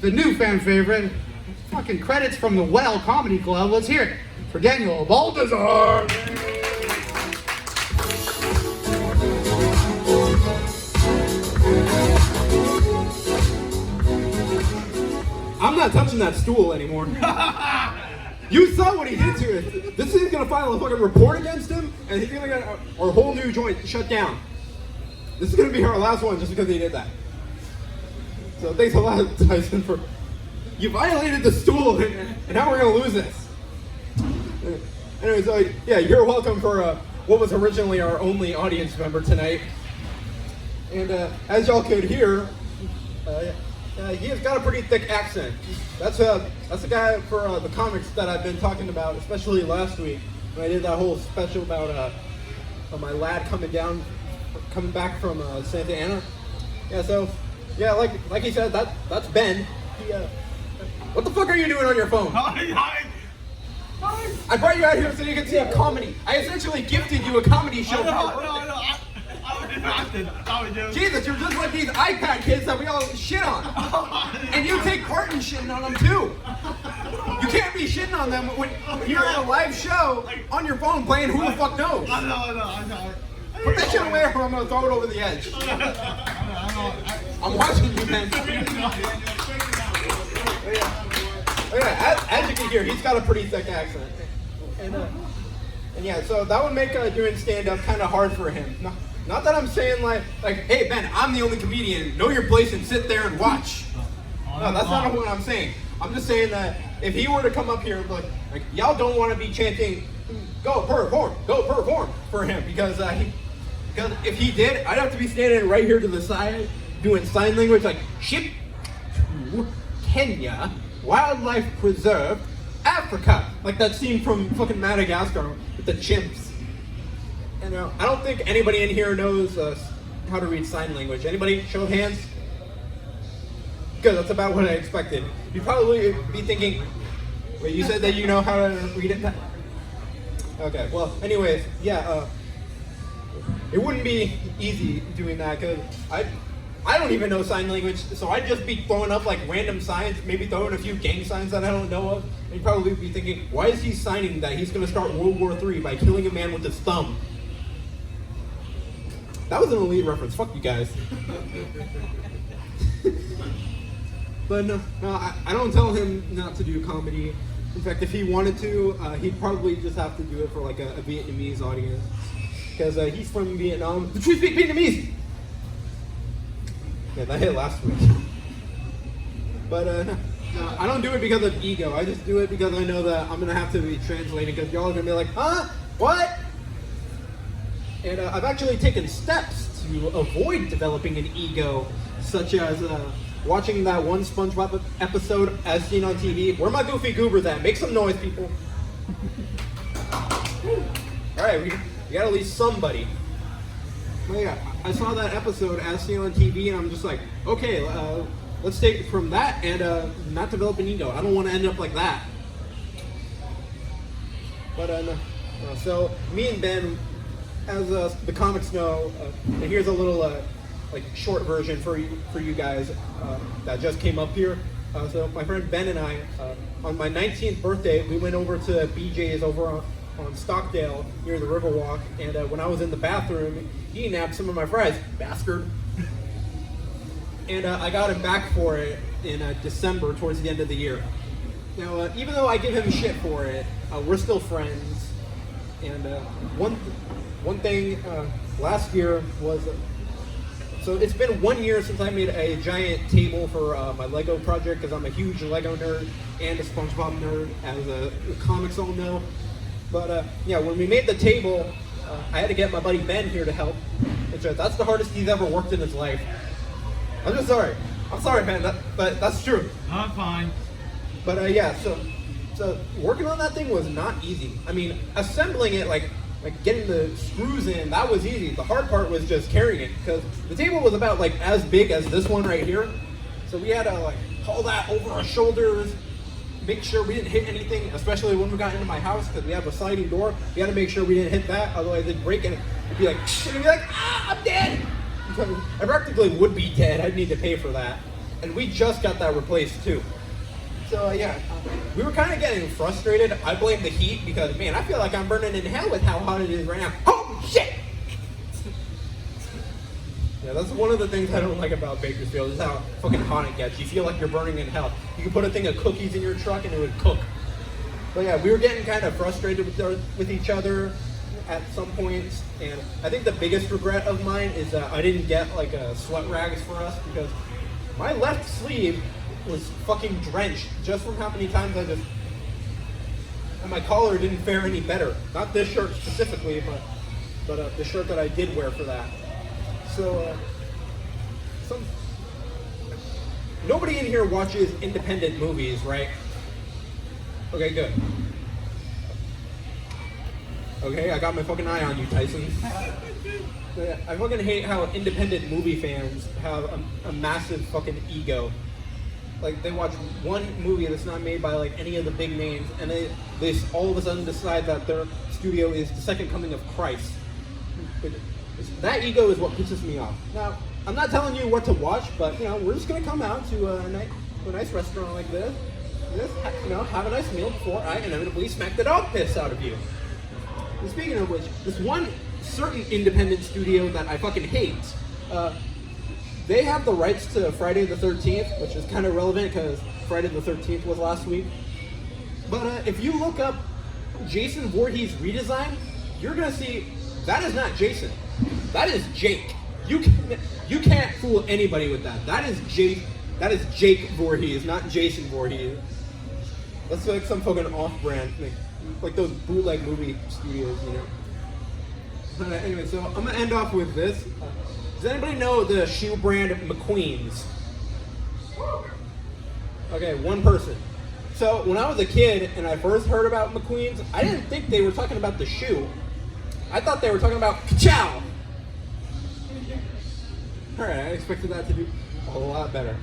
the new fan favorite, fucking credits from the Well Comedy Club. Let's hear it for Daniel Baltazar. I'm not touching that stool anymore. You saw what he did to it. This is gonna file a fucking report against him, and he's gonna get our whole new joint shut down. This is gonna be our last one just because he did that. So thanks a lot, Tyson, for you violated the stool, and now we're gonna lose this. Anyway, so yeah, you're welcome for what was originally our only audience member tonight. And as y'all could hear, he has got a pretty thick accent. That's the guy for the comics that I've been talking about, especially last week when I did that whole special about my lad coming back from Santa Ana. Yeah, so yeah, like he said, that's Ben. What the fuck are you doing on your phone? Hi. I brought you out here so you could see a comedy. I essentially gifted you a comedy show. No. Jesus, you're just like these iPad kids that we all shit on. And you take part in shitting on them too. You can't be shitting on them when you're at a live show on your phone playing Who the Fuck Knows. I know. Put that shit away or I'm gonna throw it over the edge. I'm watching you, man. Yeah, as you can hear, he's got a pretty thick accent. And yeah, so that would make doing stand-up kind of hard for him. Not that I'm saying like, hey Ben, I'm the only comedian. Know your place and sit there and watch. No, that's not what I'm saying. I'm just saying that if he were to come up here, like y'all don't want to be chanting, go perform for him because if he did, I'd have to be standing right here to the side doing sign language like ship to Kenya Wildlife Preserve, Africa, like that scene from fucking Madagascar with the chimps. And I don't think anybody in here knows how to read sign language. Anybody? Show of hands? Good, that's about what I expected. You'd probably be thinking, wait, you said that you know how to read it? Okay, well, anyways, yeah, it wouldn't be easy doing that because I don't even know sign language, so I'd just be throwing up like random signs, maybe throwing a few gang signs that I don't know of, and you'd probably be thinking, why is he signing that he's going to start World War III by killing a man with his thumb? That was an elite reference. Fuck you guys. But no, I don't tell him not to do comedy. In fact, if he wanted to, he'd probably just have to do it for like a Vietnamese audience. Because he's from Vietnam. The truth speak Vietnamese! Yeah, that hit last week. But no, I don't do it because of ego. I just do it because I know that I'm going to have to be translating because y'all are going to be like, huh? What? And I've actually taken steps to avoid developing an ego, such as watching that one SpongeBob episode as seen on TV. Where are my goofy goobers at? Make some noise, people. Alright, we got at least somebody. But yeah, I saw that episode as seen on TV and I'm just like, okay, let's take it from that and not develop an ego. I don't want to end up like that. But so me and Ben, as the comics know, and here's a little like short version for you guys that just came up here. So my friend Ben and I, on my 19th birthday, we went over to BJ's over on Stockdale near the Riverwalk, and when I was in the bathroom, he nabbed some of my fries, bastard. And I got him back for it in December, towards the end of the year. Now, even though I give him shit for it, we're still friends. And one thing last year was, so it's been 1 year since I made a giant table for my Lego project because I'm a huge Lego nerd and a SpongeBob nerd, as the comics all know. But yeah, when we made the table, I had to get my buddy Ben here to help. That's the hardest he's ever worked in his life. I'm just sorry. I'm sorry, man, but that's true. I'm fine. But yeah, so working on that thing was not easy. I mean, assembling it, like getting the screws in, that was easy. The hard part was just carrying it, because the table was about like as big as this one right here. So we had to like haul that over our shoulders, make sure we didn't hit anything, especially when we got into my house, because we have a sliding door. We had to make sure we didn't hit that, otherwise it'd break and it'd be like, ah, I'm dead. I practically would be dead. I'd need to pay for that. and we just got that replaced too. So we were kind of getting frustrated. I blame the heat because, man, I feel like I'm burning in hell with how hot it is right now. Holy shit! Yeah, that's one of the things I don't like about Bakersfield is how fucking hot it gets. You feel like you're burning in hell. You could put a thing of cookies in your truck and it would cook. But yeah, we were getting kind of frustrated with each other at some points, and I think the biggest regret of mine is that I didn't get like sweat rags for us because my left sleeve was fucking drenched just from how many times and my collar didn't fare any better. Not this shirt specifically, but the shirt that I did wear for that. So nobody in here watches independent movies, right? Okay, good. Okay, I got my fucking eye on you, Tyson. I fucking hate how independent movie fans have a massive fucking ego. Like, they watch one movie that's not made by, like, any of the big names, and they all of a sudden decide that their studio is the second coming of Christ. That ego is what pisses me off. Now, I'm not telling you what to watch, but, we're just gonna come out to a nice restaurant like this, have a nice meal before I inevitably smack the dog piss out of you. And speaking of which, this one certain independent studio that I fucking hate, they have the rights to Friday the 13th, which is kind of relevant because Friday the 13th was last week. But if you look up Jason Voorhees redesign, you're gonna see that is not Jason. That is Jake. You can't fool anybody with that. That is Jake. That is Jake Voorhees, not Jason Voorhees. That's like some fucking off-brand, like those bootleg movie studios, Anyway, so I'm gonna end off with this. Does anybody know the shoe brand McQueen's? Okay, one person. So when I was a kid and I first heard about McQueen's, I didn't think they were talking about the shoe. I thought they were talking about ka-chow. Alright, I expected that to do a whole lot better.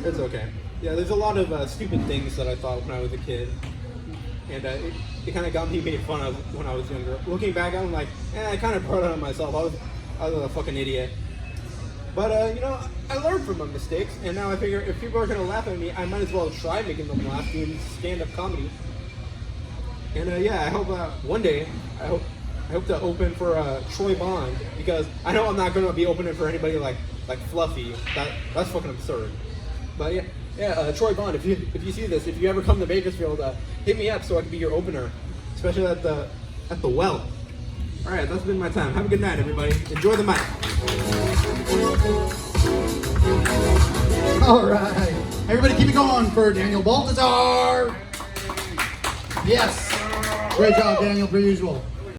It's okay. Yeah, there's a lot of stupid things that I thought when I was a kid. And it kind of got me made fun of when I was younger. Looking back, I'm like, I kind of brought it on myself. I was a fucking idiot. But, I learned from my mistakes, and now I figure if people are going to laugh at me, I might as well try making them laugh doing stand-up comedy. And, I hope one day, I hope to open for Troy Bond, because I know I'm not going to be opening for anybody like Fluffy. That's fucking absurd. But, Troy Bond, if you see this, if you ever come to Bakersfield, hit me up so I can be your opener, especially at the Well. All right, that's been my time. Have a good night, everybody. Enjoy the mic. All right. Everybody keep it going for Daniel Baltazar. Yes. Great job, Daniel, per usual.